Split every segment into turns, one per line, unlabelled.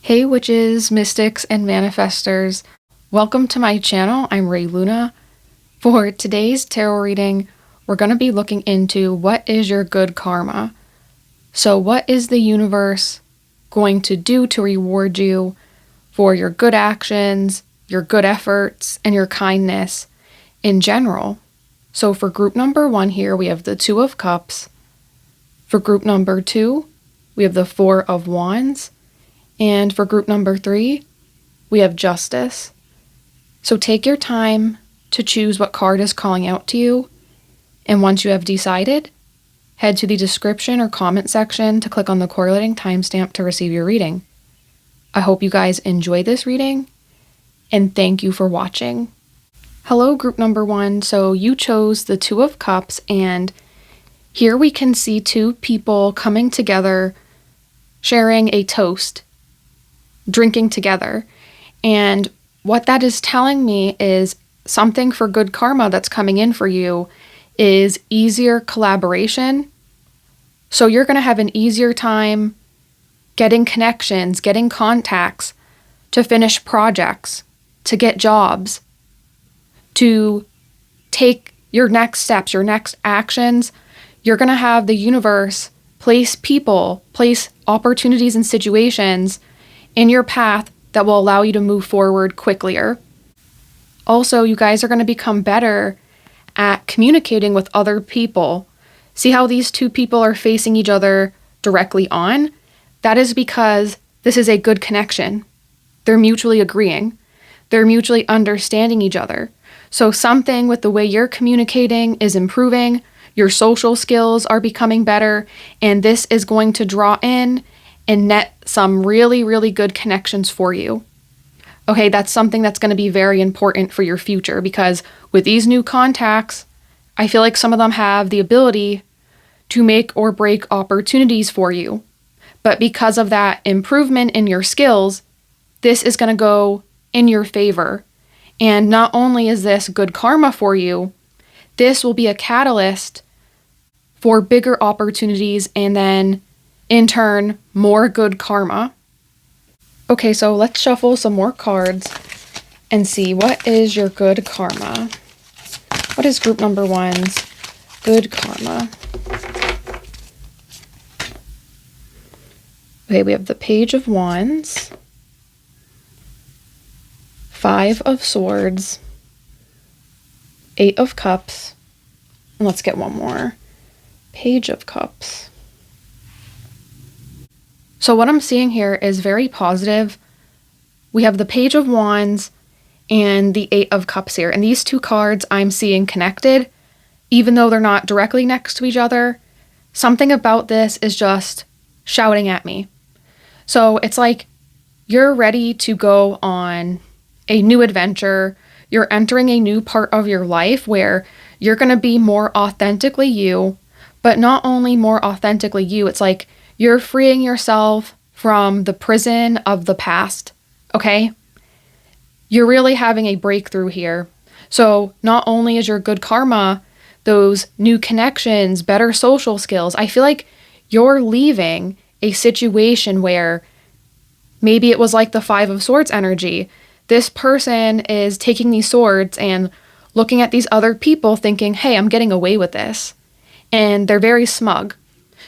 Hey witches, mystics, and manifestors. Welcome to my channel. I'm Ray Luna. For today's tarot reading, we're going to be looking into what is your good karma. So what is the universe going to do to reward you for your good actions, your good efforts, and your kindness in general? So for group number 1 here, we have the Two of Cups. For group number 2, we have the Four of Wands. And for group number 3, we have Justice. So take your time to choose what card is calling out to you. And once you have decided, head to the description or comment section to click on the correlating timestamp to receive your reading. I hope you guys enjoy this reading, and thank you for watching. Hello, group number 1. So you chose the Two of Cups, and here we can see two people coming together, sharing a toast, drinking together. And what that is telling me is something for good karma that's coming in for you is easier collaboration. So you're going to have an easier time getting connections, getting contacts to finish projects, to get jobs, to take your next steps, your next actions. You're going to have the universe place people, place opportunities and situations in your path that will allow you to move forward quicker. Also, you guys are going to become better at communicating with other people. See how these two people are facing each other directly on? That is because this is a good connection. They're mutually agreeing. They're mutually understanding each other. So something with the way you're communicating is improving. Your social skills are becoming better, and this is going to draw in and net some really, really good connections for you. Okay, that's something that's going to be very important for your future, because with these new contacts, I feel like some of them have the ability to make or break opportunities for you. But because of that improvement in your skills, this is going to go in your favor. And not only is this good karma for you, this will be a catalyst for bigger opportunities and then in turn, more good karma. Okay, so let's shuffle some more cards and see what is your good karma. What is group number 1's good karma? Okay, we have the Page of Wands, Five of Swords, Eight of Cups, and let's get one more. Page of Cups. So what I'm seeing here is very positive. We have the Page of Wands and the Eight of Cups here. And these two cards I'm seeing connected, even though they're not directly next to each other. Something about this is just shouting at me. So it's like you're ready to go on a new adventure. You're entering a new part of your life where you're going to be more authentically you, but not only more authentically you, it's like you're freeing yourself from the prison of the past, okay? You're really having a breakthrough here. So not only is your good karma, those new connections, better social skills, I feel like you're leaving a situation where maybe it was like the Five of Swords energy. This person is taking these swords and looking at these other people thinking, hey, I'm getting away with this. And they're very smug.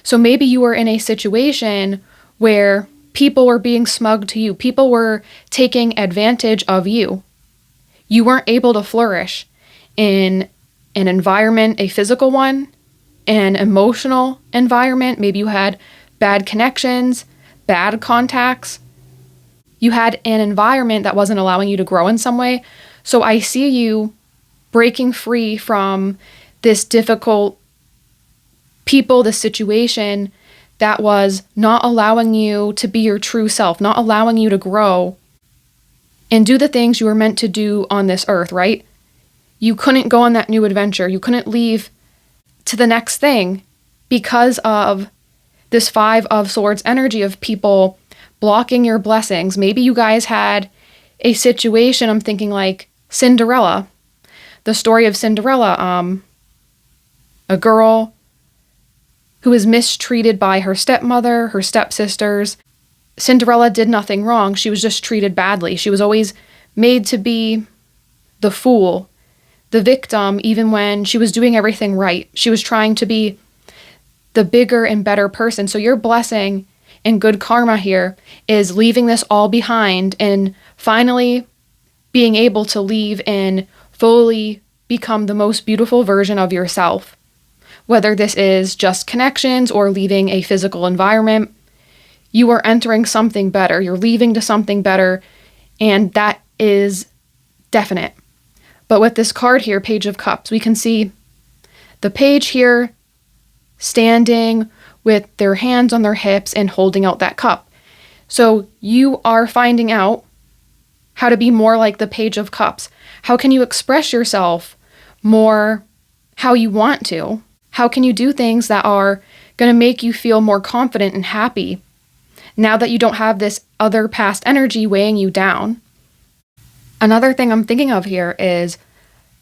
So maybe you were in a situation where people were being smug to you. People were taking advantage of you. You weren't able to flourish in an environment, a physical one, an emotional environment. Maybe you had bad connections, bad contacts. You had an environment that wasn't allowing you to grow in some way. So I see you breaking free from this difficult people, the situation that was not allowing you to be your true self, not allowing you to grow and do the things you were meant to do on this earth, right? You couldn't go on that new adventure. You couldn't leave to the next thing because of this Five of Swords energy of people blocking your blessings. Maybe you guys had a situation, I'm thinking like Cinderella, the story of Cinderella, a girl who is mistreated by her stepmother, her stepsisters, Cinderella did nothing wrong. She was just treated badly. She was always made to be the fool, the victim, even when she was doing everything right. She was trying to be the bigger and better person. So your blessing and good karma here is leaving this all behind and finally being able to leave and fully become the most beautiful version of yourself. Whether this is just connections or leaving a physical environment, you are entering something better. You're leaving to something better, and that is definite. But with this card here, Page of Cups, we can see the page here standing with their hands on their hips and holding out that cup. So you are finding out how to be more like the Page of Cups. How can you express yourself more how you want to? How can you do things that are going to make you feel more confident and happy now that you don't have this other past energy weighing you down? Another thing I'm thinking of here is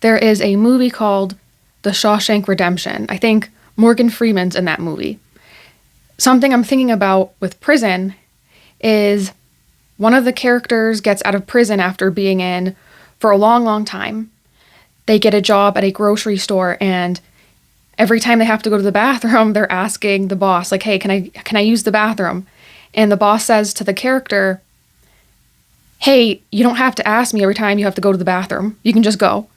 there is a movie called The Shawshank Redemption. I think Morgan Freeman's in that movie. Something I'm thinking about with prison is one of the characters gets out of prison after being in for a long, long time. They get a job at a grocery store, and every time they have to go to the bathroom, they're asking the boss, like, hey, can I use the bathroom? And the boss says to the character, hey, you don't have to ask me every time you have to go to the bathroom. You can just go.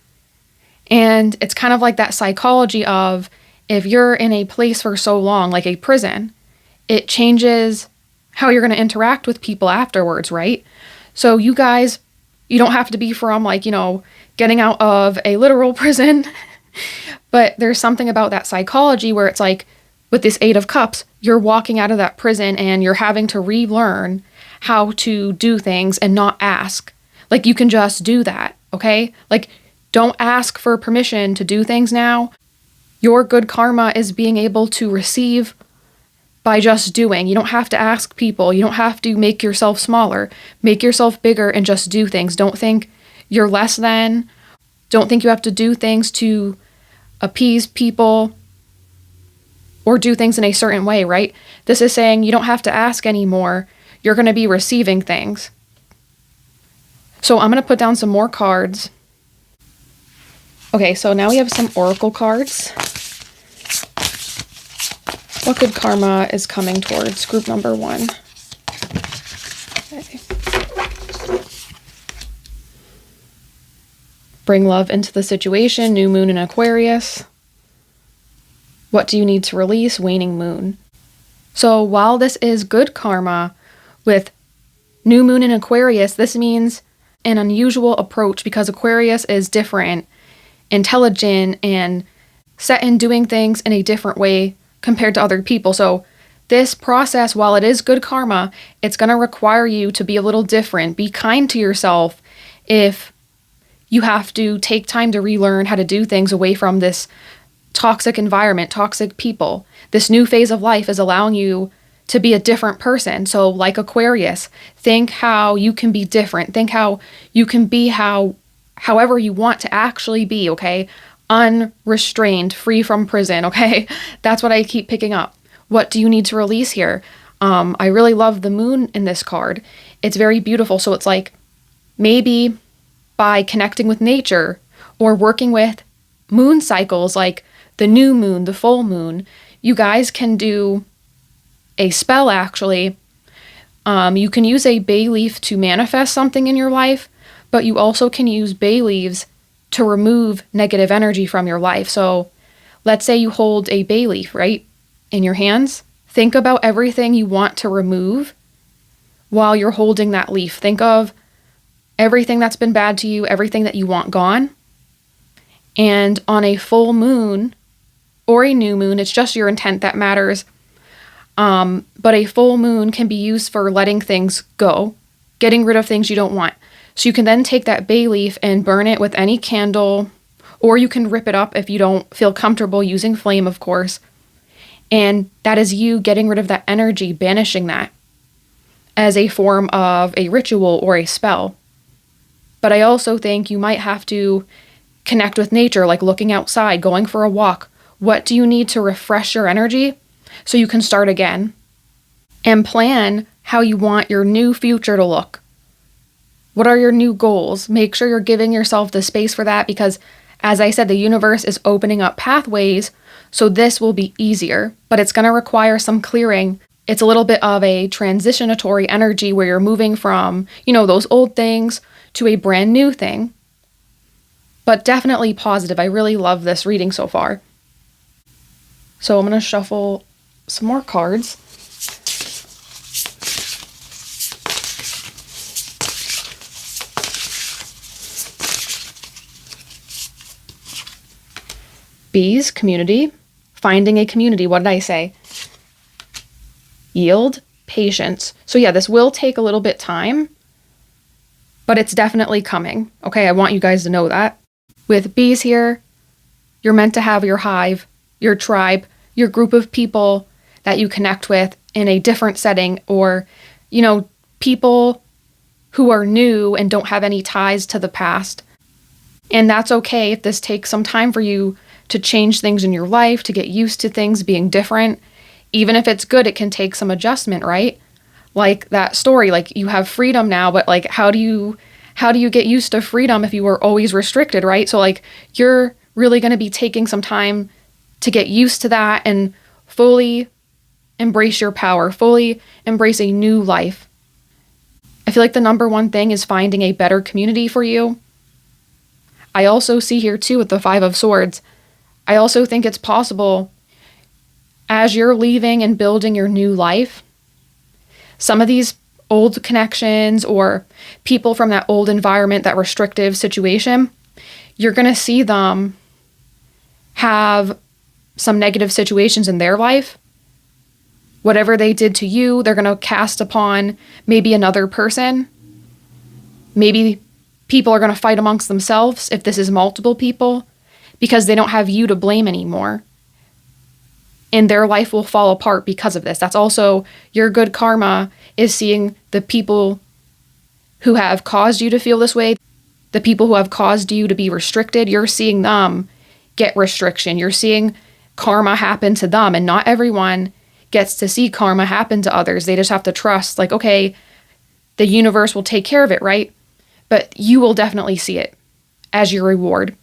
And it's kind of like that psychology of if you're in a place for so long, like a prison, it changes how you're going to interact with people afterwards, right? So you guys, you don't have to be from getting out of a literal prison, but there's something about that psychology where it's like with this Eight of Cups, you're walking out of that prison and you're having to relearn how to do things and not ask. Like you can just do that, okay? Like don't ask for permission to do things now. Your good karma is being able to receive by just doing. You don't have to ask people. You don't have to make yourself smaller. Make yourself bigger and just do things. Don't think you're less than. Don't think you have to do things to appease people or do things in a certain way, right? This is saying you don't have to ask anymore. You're going to be receiving things. So I'm going to put down some more cards. Okay, so now we have some oracle cards. What good karma is coming towards group number 1? Okay. Bring love into the situation, new moon in Aquarius. What do you need to release? Waning moon. So while this is good karma with new moon in Aquarius, this means an unusual approach because Aquarius is different, intelligent, and set in doing things in a different way compared to other people. So this process, while it is good karma, it's going to require you to be a little different. Be kind to yourself if you have to take time to relearn how to do things away from this toxic environment, toxic people. This new phase of life is allowing you to be a different person. So like Aquarius, think how you can be different. Think how you can be however you want to actually be, okay? Unrestrained, free from prison, okay? That's what I keep picking up. What do you need to release here? I really love the moon in this card. It's very beautiful. So it's like maybe by connecting with nature or working with moon cycles like the new moon, the full moon, you guys can do a spell actually. You can use a bay leaf to manifest something in your life, but you also can use bay leaves to remove negative energy from your life. So let's say you hold a bay leaf, right, in your hands. Think about everything you want to remove while you're holding that leaf. Think of everything that's been bad to you, everything that you want gone. And on a full moon or a new moon, it's just your intent that matters. But a full moon can be used for letting things go, getting rid of things you don't want. So you can then take that bay leaf and burn it with any candle, or you can rip it up if you don't feel comfortable using flame, of course. And that is you getting rid of that energy, banishing that as a form of a ritual or a spell. But I also think you might have to connect with nature, like looking outside, going for a walk. What do you need to refresh your energy so you can start again? And plan how you want your new future to look. What are your new goals? Make sure you're giving yourself the space for that because, as I said, the universe is opening up pathways, so this will be easier, but it's going to require some clearing. It's a little bit of a transitionatory energy where you're moving from, those old things to a brand new thing. But definitely positive. I really love this reading so far. So I'm going to shuffle some more cards. B's, community. Finding a community. What did I say? Yield, patience. So yeah, this will take a little bit time, but it's definitely coming. Okay, I want you guys to know that. With B's here, you're meant to have your hive, your tribe, your group of people that you connect with in a different setting, or, people who are new and don't have any ties to the past. And that's okay if this takes some time for you to change things in your life, to get used to things being different. Even if it's good, it can take some adjustment, right? Like that story, like you have freedom now, but like how do you get used to freedom if you were always restricted, right? So like you're really going to be taking some time to get used to that and fully embrace your power, fully embrace a new life. I feel like the number one thing is finding a better community for you. I also see here too with the Five of Swords, I also think it's possible as you're leaving and building your new life, some of these old connections or people from that old environment, that restrictive situation, you're going to see them have some negative situations in their life. Whatever they did to you, they're going to cast upon maybe another person. Maybe people are going to fight amongst themselves if this is multiple people because they don't have you to blame anymore. And their life will fall apart because of this. That's also your good karma, is seeing the people who have caused you to feel this way, the people who have caused you to be restricted. You're seeing them get restriction. You're seeing karma happen to them. And not everyone gets to see karma happen to others. They just have to trust, like, okay, the universe will take care of it, right? But you will definitely see it as your reward.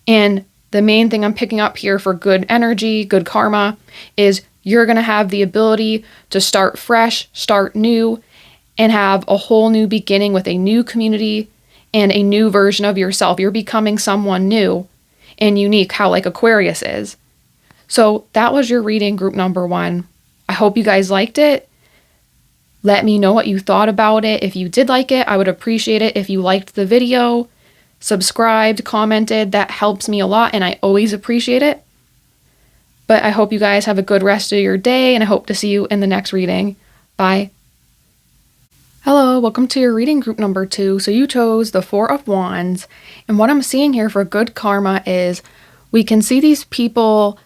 And the main thing I'm picking up here for good energy, good karma, is you're going to have the ability to start fresh, start new, and have a whole new beginning with a new community and a new version of yourself. You're becoming someone new and unique, how like Aquarius is. So that was your reading, group number 1. I hope you guys liked it. Let me know what you thought about it. If you did like it, I would appreciate it if you liked the video, subscribed, commented. That helps me a lot and I always appreciate it. But I hope you guys have a good rest of your day and I hope to see you in the next reading. Bye. Hello, welcome to your reading, group number 2. So you chose the Four of Wands, and what I'm seeing here for good karma is we can see these people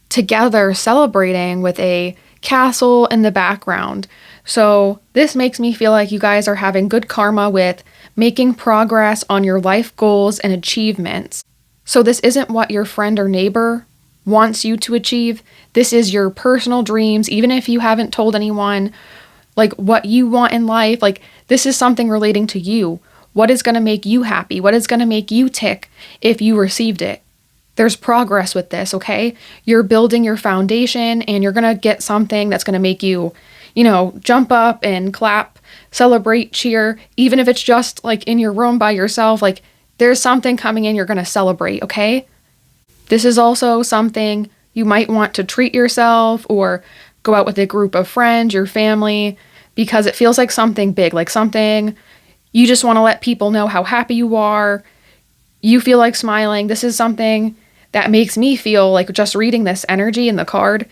together celebrating with a castle in the background. So this makes me feel like you guys are having good karma with making progress on your life goals and achievements. So this isn't what your friend or neighbor wants you to achieve. This is your personal dreams, even if you haven't told anyone, like what you want in life. Like this is something relating to you. What is going to make you happy? What is going to make you tick if you received it? There's progress with this, okay? You're building your foundation and you're going to get something that's going to make you, jump up and clap, celebrate, cheer, even if it's just like in your room by yourself. Like there's something coming in, you're going to celebrate, okay? This is also something you might want to treat yourself or go out with a group of friends, your family, because it feels like something big, like something you just want to let people know how happy you are. You feel like smiling. This is something that makes me feel like just reading this energy in the card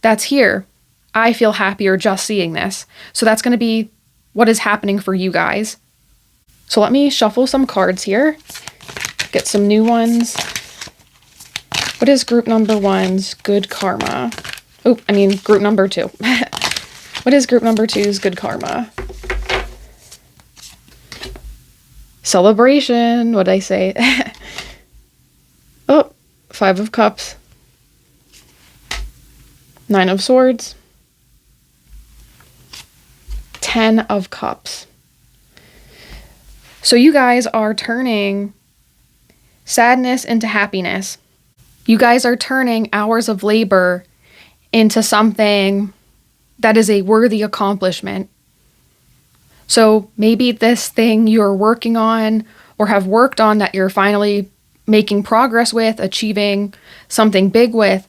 that's here. I feel happier just seeing this. So that's going to be what is happening for you guys. So let me shuffle some cards here, get some new ones. What is group number 1's good karma? Group number 2. What is group number 2's good karma? Celebration. What did I say? Oh, 5 of Cups. 9 of Swords. Ten of Cups. So you guys are turning sadness into happiness. You guys are turning hours of labor into something that is a worthy accomplishment. So maybe this thing you're working on or have worked on that you're finally making progress with, achieving something big with,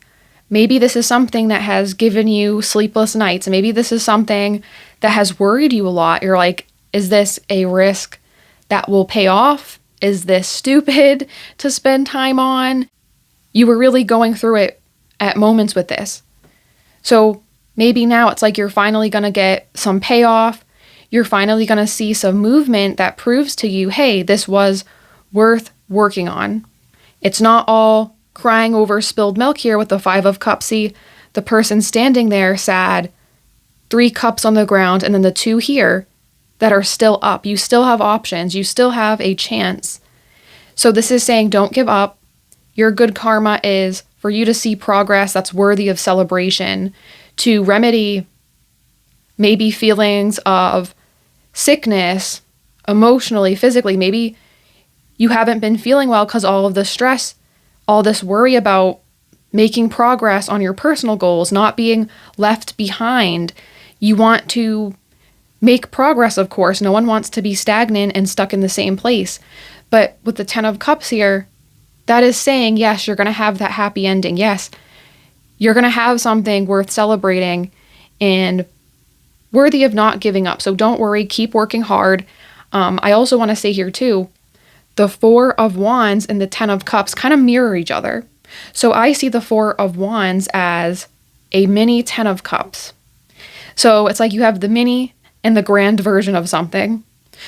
maybe this is something that has given you sleepless nights. Maybe this is something that has worried you a lot. You're like, is this a risk that will pay off? Is this stupid to spend time on? You were really going through it at moments with this. So maybe now it's like you're finally going to get some payoff. You're finally going to see some movement that proves to you, hey, this was worth working on. It's not all crying over spilled milk here with the Five of Cups. See, the person standing there sad, 3 cups on the ground, and then the 2 here that are still up. You still have options. You still have a chance. So this is saying don't give up. Your good karma is for you to see progress that's worthy of celebration, to remedy maybe feelings of sickness, emotionally, physically. Maybe you haven't been feeling well because all of the stress, all this worry about making progress on your personal goals, not being left behind. You want to make progress, of course. No one wants to be stagnant and stuck in the same place. But with the Ten of Cups here, that is saying, yes, you're going to have that happy ending. Yes, you're going to have something worth celebrating and worthy of not giving up. So don't worry, keep working hard. I also want to say here too, the Four of Wands and the Ten of Cups kind of mirror each other. So I see the Four of Wands as a mini Ten of Cups. So it's like you have the mini and the grand version of something.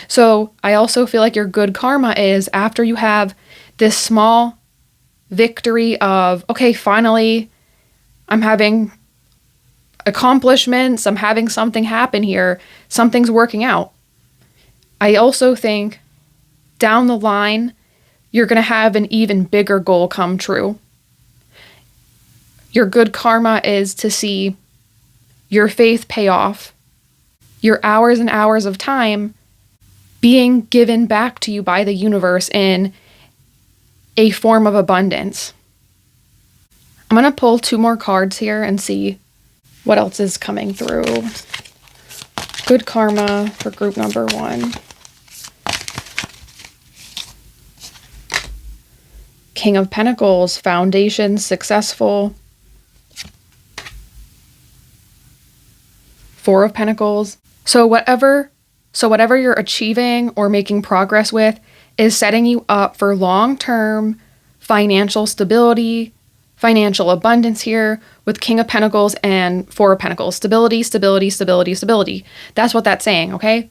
So I also feel like your good karma is after you have this small victory of, okay, finally, I'm having accomplishments, I'm having something happen here, something's working out. I also think down the line, you're going to have an even bigger goal come true. Your good karma is to see your faith pay off, your hours and hours of time being given back to you by the universe in a form of abundance. I'm going to pull 2 more cards here and see what else is coming through. Good karma for group number 1. King of Pentacles, foundation, successful. Four of Pentacles. So whatever you're achieving or making progress with is setting you up for long-term financial stability, financial abundance here with King of Pentacles and Four of Pentacles. Stability, stability, stability, stability. That's what that's saying, okay?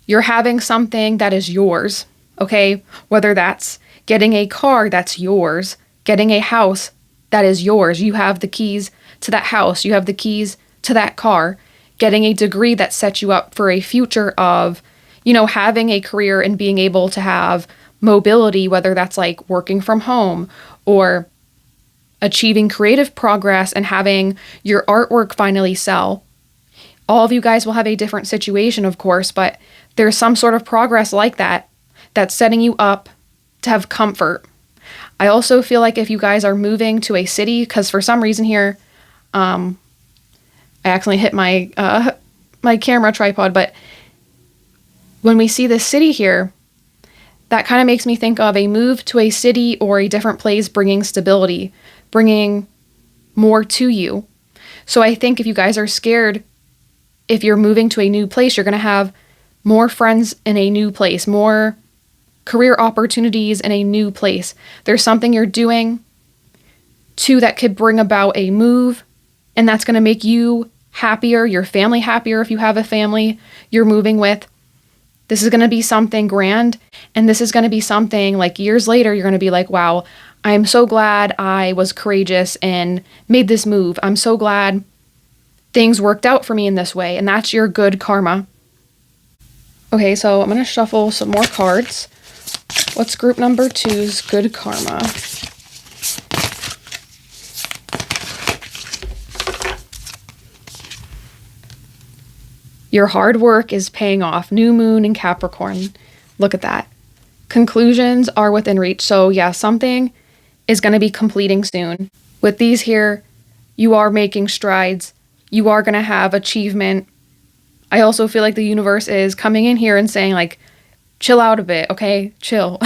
You're having something that is yours, okay? Whether that's getting a car that's yours, getting a house that is yours. You have the keys to that house. You have the keys to that car. Getting a degree that sets you up for a future of, having a career and being able to have mobility, whether that's like working from home or achieving creative progress and having your artwork finally sell. All of you guys will have a different situation, of course, but there's some sort of progress like that that's setting you up to have comfort. I also feel like if you guys are moving to a city, because for some reason here, I accidentally hit my my camera tripod, but when we see this city here, that kind of makes me think of a move to a city or a different place bringing stability, bringing more to you. So I think if you guys are scared, if you're moving to a new place, you're going to have more friends in a new place, more career opportunities in a new place. There's something you're doing too that could bring about a move, and that's going to make you happier, your family happier if you have a family you're moving with. This is going to be something grand, and this is going to be something like years later, you're going to be like, wow, I'm so glad I was courageous and made this move. I'm so glad things worked out for me in this way, and that's your good karma. Okay, so I'm going to shuffle some more cards. What's group number 2's good karma? Your hard work is paying off. New moon in Capricorn. Look at that. Conclusions are within reach. So yeah, something is going to be completing soon. With these here, you are making strides. You are going to have achievement. I also feel like the universe is coming in here and saying, like, chill out a bit, okay? Chill.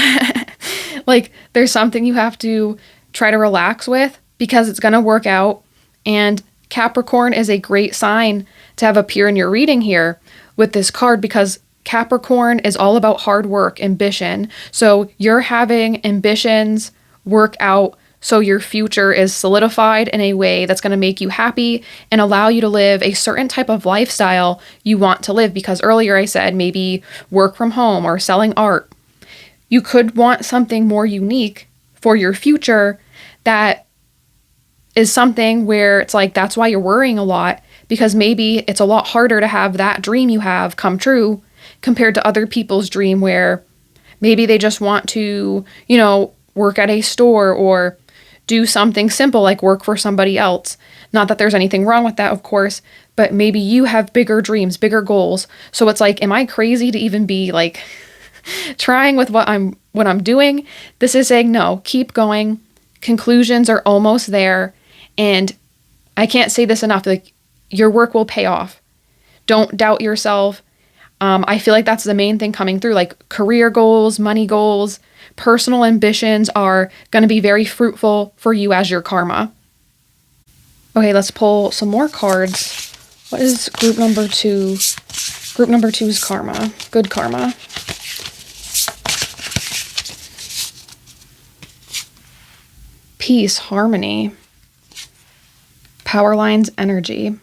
Like, there's something you have to try to relax with because it's going to work out. And Capricorn is a great sign to have appear in your reading here with this card because Capricorn is all about hard work, ambition. So you're having ambitions work out so your future is solidified in a way that's going to make you happy and allow you to live a certain type of lifestyle you want to live. Because earlier I said maybe work from home or selling art. You could want something more unique for your future that is something where it's like that's why you're worrying a lot, because maybe it's a lot harder to have that dream you have come true compared to other people's dream where maybe they just want to, work at a store or do something simple like work for somebody else. Not that there's anything wrong with that, of course, but maybe you have bigger dreams, bigger goals. So it's like, am I crazy to even be like trying with what I'm doing? This is saying no, keep going. Conclusions are almost there. And I can't say this enough, like your work will pay off. Don't doubt yourself. I feel like that's the main thing coming through, like career goals, money goals, personal ambitions are going to be very fruitful for you as your karma. Okay, let's pull some more cards. What is group number 2? Group number 2's karma. Good karma. Peace, harmony. Power lines, energy.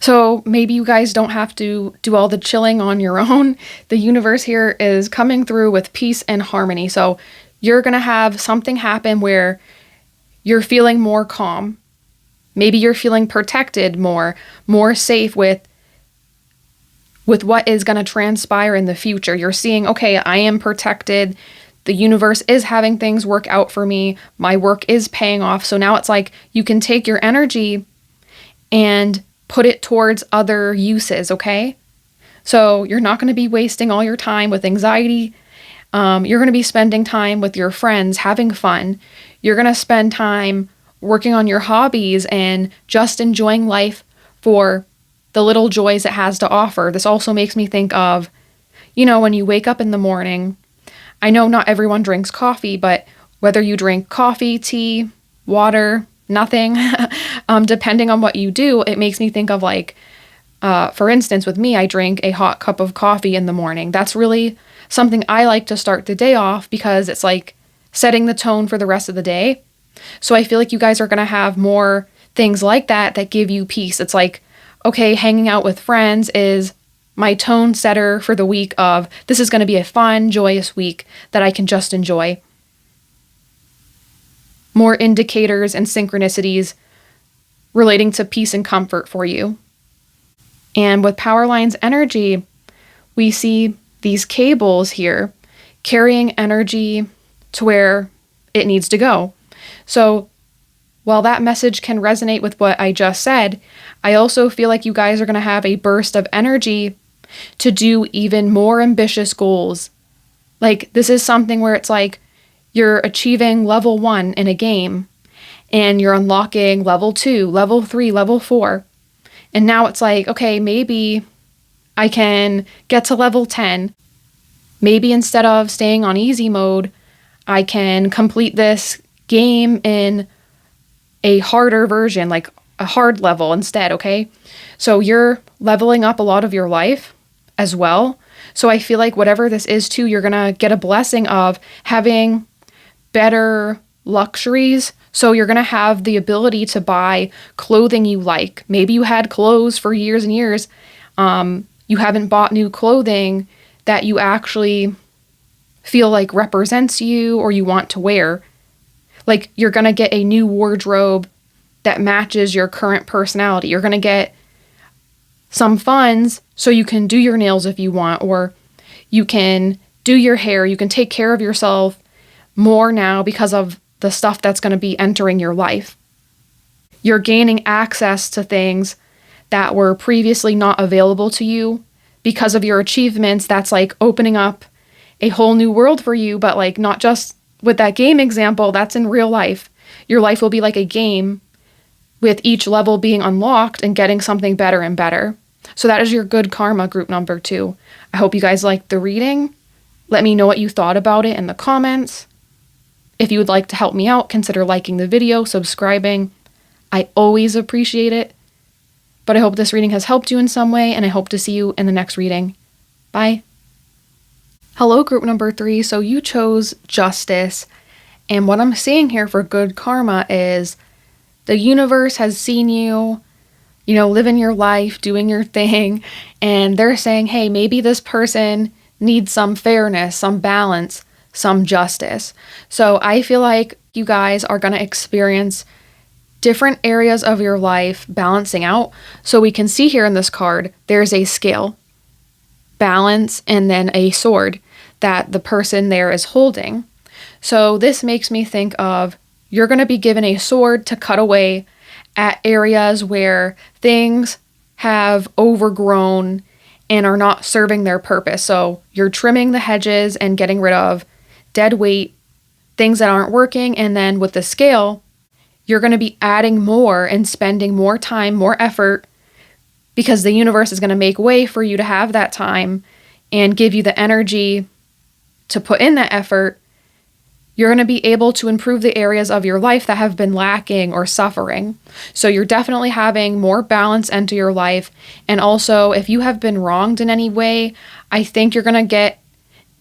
So maybe you guys don't have to do all the chilling on your own. The universe here is coming through with peace and harmony. So you're going to have something happen where you're feeling more calm. Maybe you're feeling protected more safe with what is going to transpire in the future. You're seeing, okay, I am protected. The universe is having things work out for me. My work is paying off. So now it's like you can take your energy and put it towards other uses, okay? So you're not going to be wasting all your time with anxiety. You're going to be spending time with your friends, having fun. You're going to spend time working on your hobbies and just enjoying life for the little joys it has to offer. This also makes me think of, when you wake up in the morning, I know not everyone drinks coffee, but whether you drink coffee, tea, water, nothing, depending on what you do, it makes me think of like, for instance, with me, I drink a hot cup of coffee in the morning. That's really something I like to start the day off because it's like setting the tone for the rest of the day. So I feel like you guys are going to have more things like that give you peace. It's like, okay, hanging out with friends is my tone setter for the week of this is going to be a fun, joyous week that I can just enjoy. More indicators and synchronicities relating to peace and comfort for you. And with power lines energy, we see these cables here carrying energy to where it needs to go. So while that message can resonate with what I just said, I also feel like you guys are going to have a burst of energy to do even more ambitious goals. Like this is something where it's like, you're achieving level 1 in a game and you're unlocking level 2, level 3, level 4. And now it's like, okay, maybe I can get to level 10. Maybe instead of staying on easy mode, I can complete this game in a harder version, like a hard level instead, okay? So you're leveling up a lot of your life as well. So I feel like whatever this is too, you're going to get a blessing of having better luxuries. So you're going to have the ability to buy clothing you like. Maybe you had clothes for years and years. You haven't bought new clothing that you actually feel like represents you or you want to wear. Like you're going to get a new wardrobe that matches your current personality. You're going to get some funds so you can do your nails if you want, or you can do your hair. You can take care of yourself more now because of the stuff that's going to be entering your life. You're gaining access to things that were previously not available to you because of your achievements. That's like opening up a whole new world for you, but like not just with that game example, that's in real life. Your life will be like a game with each level being unlocked and getting something better and better. So that is your good karma, group number 2. I hope you guys liked the reading. Let me know what you thought about it in the comments. If you would like to help me out, consider liking the video, subscribing. I always appreciate it. But I hope this reading has helped you in some way, and I hope to see you in the next reading. Bye. Hello, group number 3. So you chose justice. And what I'm seeing here for good karma is the universe has seen you, living your life, doing your thing, and they're saying, hey, maybe this person needs some fairness, some balance, some justice. So I feel like you guys are going to experience different areas of your life balancing out. So we can see here in this card, there's a scale, balance, and then a sword that the person there is holding. So this makes me think of you're going to be given a sword to cut away at areas where things have overgrown and are not serving their purpose. So you're trimming the hedges and getting rid of dead weight, things that aren't working. And then with the scale, you're going to be adding more and spending more time, more effort, because the universe is going to make way for you to have that time and give you the energy to put in that effort. You're going to be able to improve the areas of your life that have been lacking or suffering. So you're definitely having more balance enter your life. And also, if you have been wronged in any way, I think you're going to get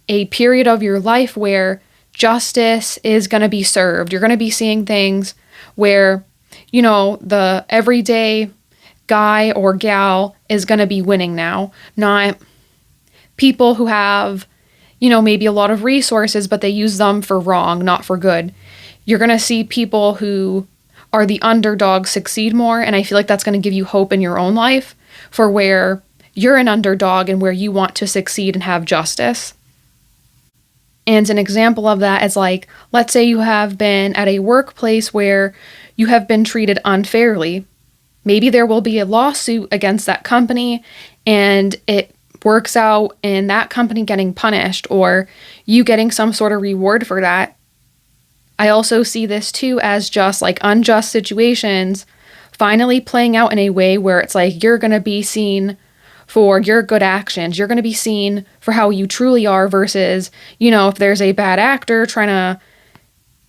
a period of your life where justice is going to be served. You're going to be seeing things where, the everyday guy or gal is going to be winning now, not people who have maybe a lot of resources, but they use them for wrong, not for good. You're going to see people who are the underdog succeed more, and I feel like that's going to give you hope in your own life for where you're an underdog and where you want to succeed and have justice. And an example of that is like, let's say you have been at a workplace where you have been treated unfairly. Maybe there will be a lawsuit against that company, and it works out in that company getting punished or you getting some sort of reward for that. I also see this too as just like unjust situations finally playing out in a way where it's like you're going to be seen for your good actions. You're going to be seen for how you truly are versus, if there's a bad actor trying to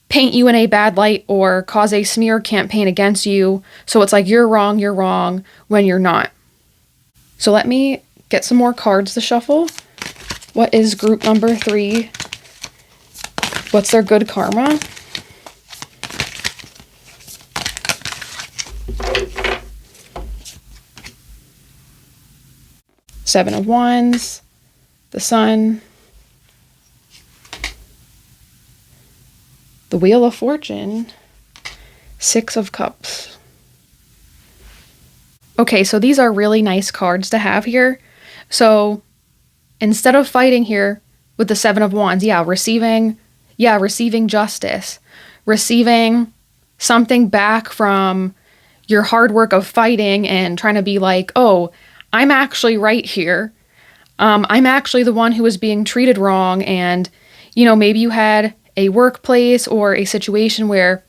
paint you in a bad light or cause a smear campaign against you. So it's like you're wrong when you're not. So let me get some more cards to shuffle. What is group number 3? What's their good karma? Seven of Wands, the Sun, the Wheel of Fortune, Six of Cups. Okay, so these are really nice cards to have here. So instead of fighting here with the Seven of Wands, receiving justice, receiving something back from your hard work of fighting and trying to be like, oh, I'm actually right here. I'm actually the one who was being treated wrong. And, maybe you had a workplace or a situation where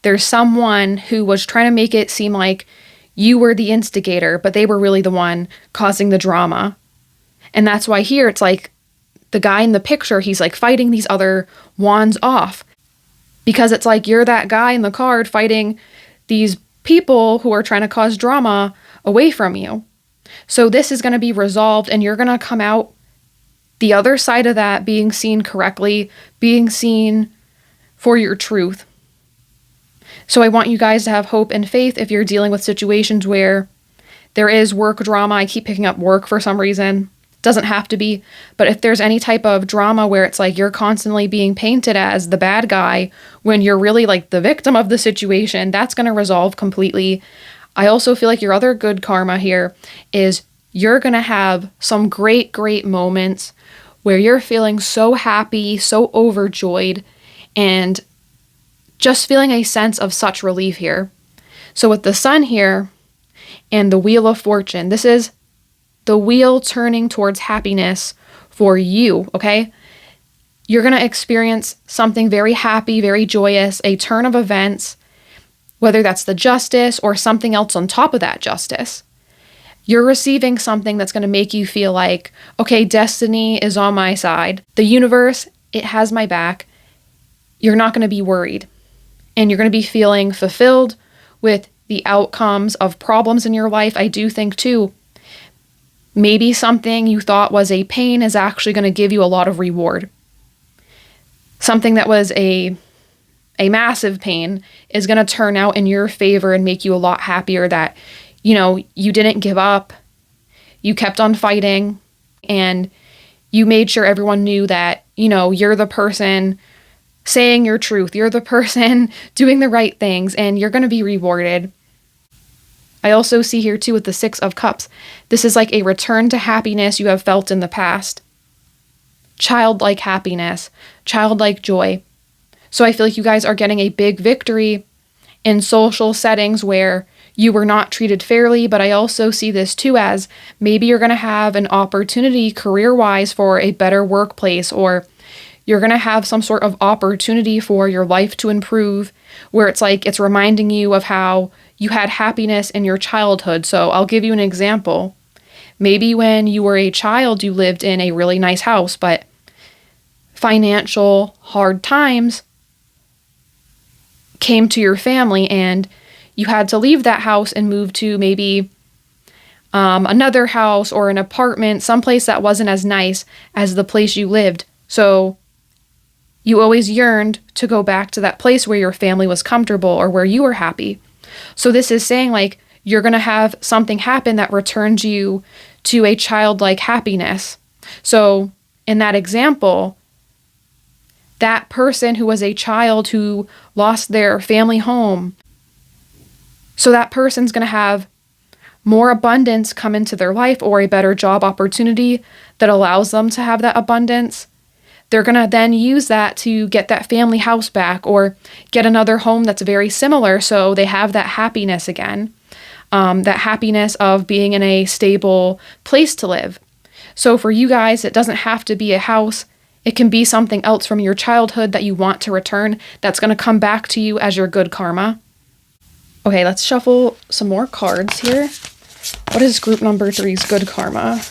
there's someone who was trying to make it seem like you were the instigator, but they were really the one causing the drama. And that's why here it's like the guy in the picture, he's like fighting these other wands off because it's like you're that guy in the card fighting these people who are trying to cause drama away from you. So this is going to be resolved and you're going to come out the other side of that being seen correctly, being seen for your truth. So I want you guys to have hope and faith if you're dealing with situations where there is work drama. I keep picking up work for some reason. Doesn't have to be, but if there's any type of drama where it's like you're constantly being painted as the bad guy when you're really like the victim of the situation, that's going to resolve completely. I also feel like your other good karma here is you're going to have some great, great moments where you're feeling so happy, so overjoyed, and just feeling a sense of such relief here. So with the Sun here and the Wheel of Fortune. This is the wheel turning towards happiness for you, okay? You're going to experience something very happy, very joyous, a turn of events, whether that's the justice or something else on top of that justice. You're receiving something that's going to make you feel like, okay, destiny is on my side. The universe, it has my back. You're not going to be worried. And you're going to be feeling fulfilled with the outcomes of problems in your life. I do think, too, maybe something you thought was a pain is actually going to give you a lot of reward. Something that was a massive pain is going to turn out in your favor and make you a lot happier that, you didn't give up, you kept on fighting, and you made sure everyone knew that, you're the person saying your truth, you're the person doing the right things, and you're going to be rewarded. I also see here too with the Six of Cups, this is like a return to happiness you have felt in the past. Childlike happiness, childlike joy. So I feel like you guys are getting a big victory in social settings where you were not treated fairly, but I also see this too as maybe you're going to have an opportunity career-wise for a better workplace, or you're going to have some sort of opportunity for your life to improve, where it's like it's reminding you of how you had happiness in your childhood. So I'll give you an example. Maybe when you were a child, you lived in a really nice house, but financial hard times came to your family and you had to leave that house and move to maybe another house or an apartment, someplace that wasn't as nice as the place you lived. So you always yearned to go back to that place where your family was comfortable or where you were happy. So this is saying like you're going to have something happen that returns you to a childlike happiness. So in that example, that person who was a child who lost their family home, so that person's going to have more abundance come into their life or a better job opportunity that allows them to have that abundance. They're going to then use that to get that family house back or get another home that's very similar so they have that happiness again, that happiness of being in a stable place to live. So for you guys, it doesn't have to be a house. It can be something else from your childhood that you want to return that's going to come back to you as your good karma. Okay, let's shuffle some more cards here. What is group number 3's good karma?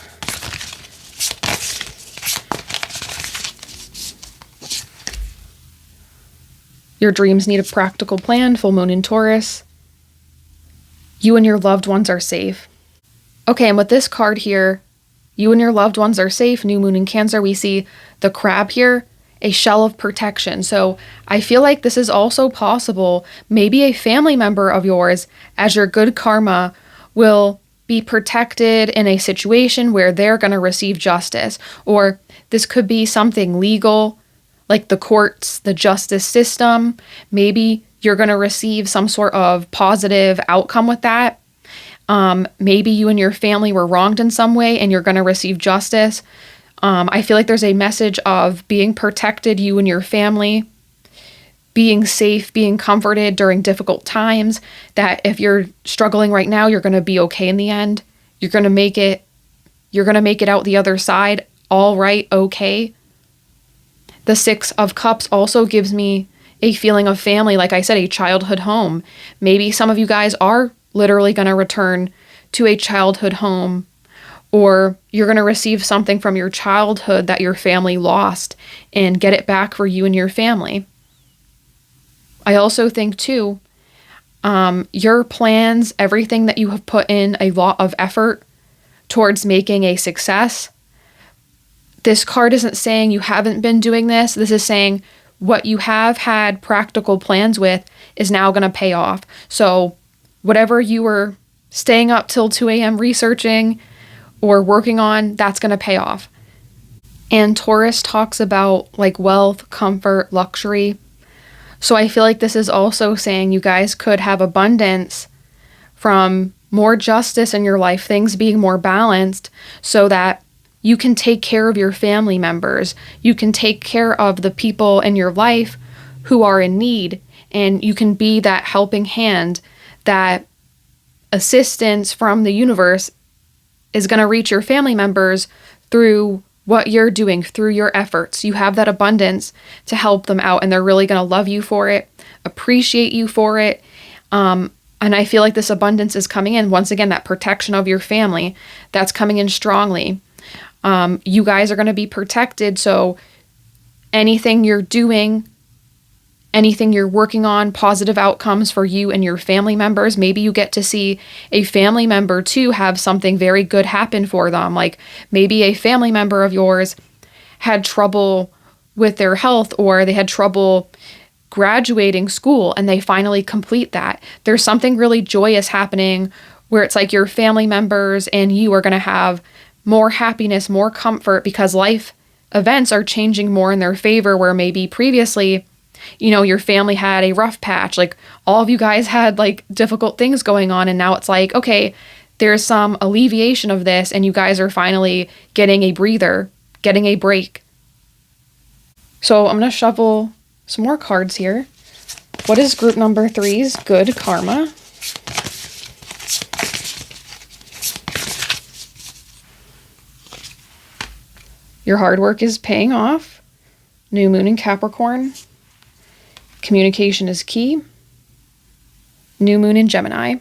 Your dreams need a practical plan, full moon in Taurus. You and your loved ones are safe. Okay, and with this card here, you and your loved ones are safe. New moon in Cancer, we see the crab here, a shell of protection. So I feel like this is also possible. Maybe a family member of yours, as your good karma, will be protected in a situation where they're going to receive justice. Or this could be something legal, like the courts, the justice system. Maybe you're going to receive some sort of positive outcome with that. Maybe you and your family were wronged in some way and you're going to receive justice. I feel like there's a message of being protected, you and your family, being safe, being comforted during difficult times, that if you're struggling right now, you're going to be okay in the end. You're going to make it out the other side, all right, okay. The Six of Cups also gives me a feeling of family, like I said, a childhood home. Maybe some of you guys are literally going to return to a childhood home, or you're going to receive something from your childhood that your family lost and get it back for you and your family. I also think too, your plans, everything that you have put in a lot of effort towards making a success, this card isn't saying you haven't been doing this. This is saying what you have had practical plans with is now going to pay off. So whatever you were staying up till 2 a.m. researching or working on, that's going to pay off. And Taurus talks about like wealth, comfort, luxury. So I feel like this is also saying you guys could have abundance from more justice in your life, things being more balanced so that you can take care of your family members. You can take care of the people in your life who are in need, and you can be that helping hand that assistance from the universe is going to reach your family members through what you're doing, through your efforts. You have that abundance to help them out, and they're really going to love you for it, appreciate you for it. And I feel like this abundance is coming in. Once again, that protection of your family, that's coming in strongly. You guys are going to be protected, so anything you're doing, anything you're working on, positive outcomes for you and your family members. Maybe you get to see a family member too have something very good happen for them. Like maybe a family member of yours had trouble with their health, or they had trouble graduating school and they finally complete that. There's something really joyous happening where it's like your family members and you are going to have more happiness, more comfort, because life events are changing more in their favor, where maybe previously, you know, your family had a rough patch, like all of you guys had like difficult things going on, and now it's like, okay, there's some alleviation of this and you guys are finally getting a breather, getting a break. So I'm going to shuffle some more cards here. What is group number 3's good karma? Your hard work is paying off. New moon in Capricorn. Communication is key. New moon in Gemini.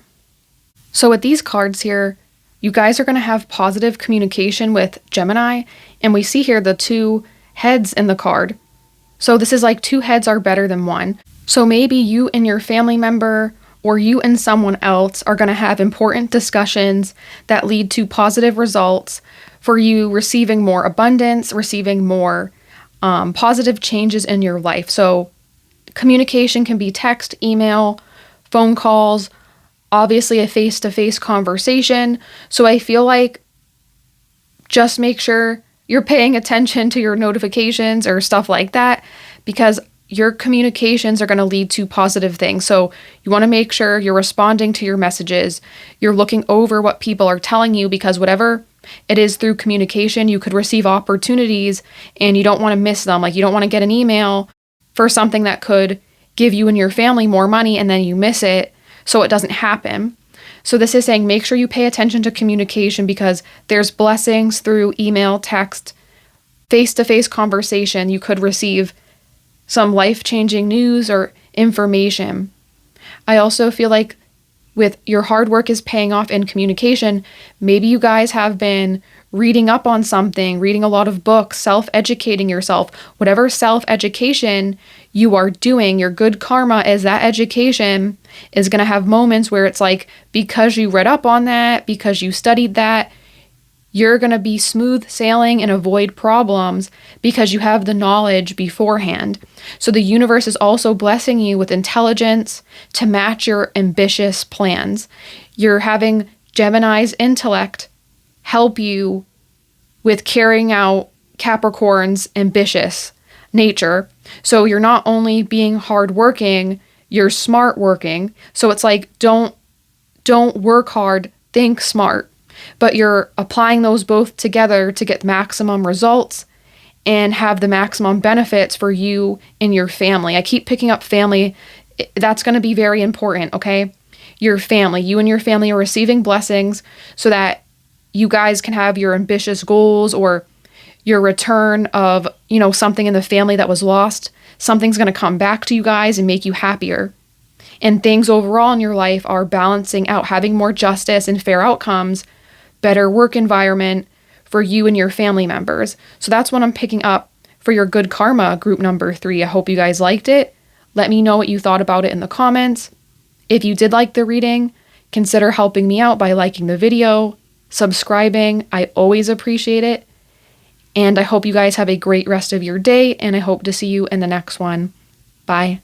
So with these cards here, you guys are going to have positive communication with Gemini. And we see here the 2 heads in the card. So this is like 2 heads are better than 1. So maybe you and your family member, or you and someone else, are going to have important discussions that lead to positive results for you receiving more abundance, receiving more positive changes in your life. So communication can be text, email, phone calls, obviously a face-to-face conversation. So I feel like just make sure you're paying attention to your notifications or stuff like that, because your communications are going to lead to positive things. So you want to make sure you're responding to your messages, you're looking over what people are telling you, because whatever it is through communication, you could receive opportunities and you don't want to miss them. Like you don't want to get an email for something that could give you and your family more money and then you miss it, so it doesn't happen. So this is saying make sure you pay attention to communication, because there's blessings through email, text, face-to-face conversation. You could receive some life-changing news or information. I also feel like with your hard work is paying off in communication, maybe you guys have been reading up on something, reading a lot of books, self-educating yourself. Whatever self-education you are doing, your good karma is that education is going to have moments where it's like, because you read up on that, because you studied that, you're going to be smooth sailing and avoid problems because you have the knowledge beforehand. So the universe is also blessing you with intelligence to match your ambitious plans. You're having Gemini's intellect help you with carrying out Capricorn's ambitious nature. So you're not only being hardworking, you're smart working. So it's like, don't work hard, think smart. But you're applying those both together to get maximum results and have the maximum benefits for you and your family. I keep picking up family. That's going to be very important, okay? Your family, you and your family are receiving blessings so that you guys can have your ambitious goals, or your return of, you know, something in the family that was lost. Something's going to come back to you guys and make you happier. And things overall in your life are balancing out, having more justice and fair outcomes, better work environment for you and your family members. So that's what I'm picking up for your good karma, group number 3. I hope you guys liked it. Let me know what you thought about it in the comments. If you did like the reading, consider helping me out by liking the video, subscribing. I always appreciate it. And I hope you guys have a great rest of your day, and I hope to see you in the next one. Bye.